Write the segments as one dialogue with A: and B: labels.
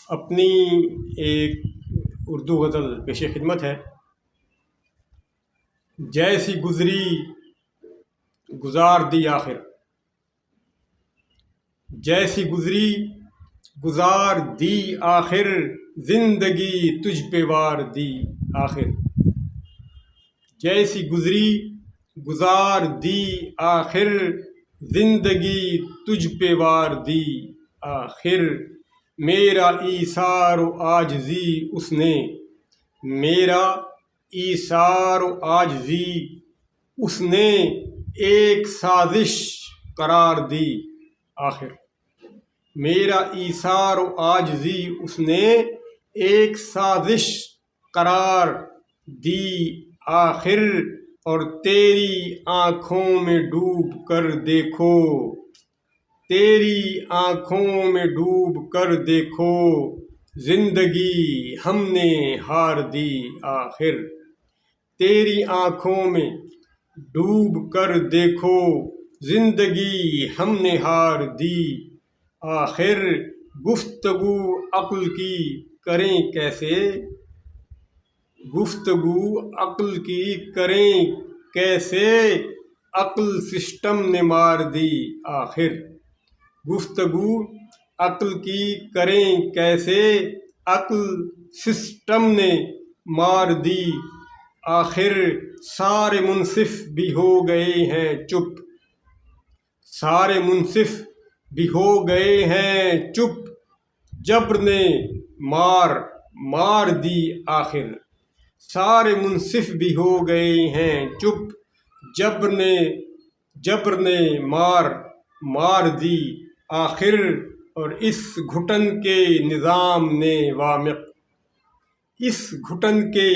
A: اپنی ایک اردو غزل پیش خدمت ہے۔ جیسی گزری گزار دی آخر، جیسی گزری گزار دی آخر، زندگی تجھ پہ وار دی آخر۔ جیسی گزری گزار دی آخر، زندگی تجھ پہ وار دی آخر۔ میرا ایثار و عاجزی اس نے، میرا ایثار و عاجزی اس نے، ایک سازش قرار دی آخر۔ میرا ایثار و عاجزی اس نے، ایک سازش قرار دی آخر۔ اور تیری آنکھوں میں ڈوب کر دیکھو، تیری آنکھوں میں ڈوب کر دیکھو، زندگی ہم نے ہار دی آخر۔ تیری آنکھوں میں ڈوب کر دیکھو، زندگی ہم نے ہار دی آخر۔ گفتگو عقل کی کریں کیسے، گفتگو عقل کی کریں کیسے، عقل سسٹم نے مار دی آخر۔ گفتگو عقل کی کریں کیسے، عقل سسٹم نے مار دی آخر۔ سارے منصف بھی ہو گئے ہیں چپ، سارے منصف بھی ہو گئے ہیں چپ، جبر نے مار دی آخر۔ سارے منصف بھی ہو گئے ہیں چپ، جبر نے مار دی آخر۔ اور اس گھٹن کے نظام نے وامق، اس گھٹن کے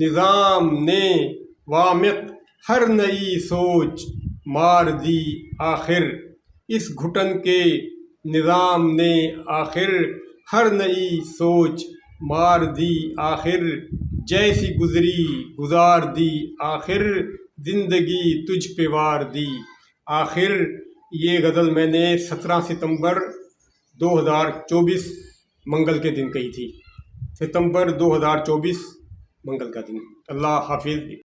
A: نظام نے وامق، ہر نئی سوچ مار دی آخر۔ اس گھٹن کے نظام نے آخر، ہر نئی سوچ مار دی آخر۔ جیسی گزری گزار دی آخر، زندگی تجھ پہ وار دی آخر۔ یہ غزل میں نے 17 ستمبر 2024 منگل کے دن کہی تھی۔ ستمبر 2024 منگل کا دن۔ اللہ حافظ۔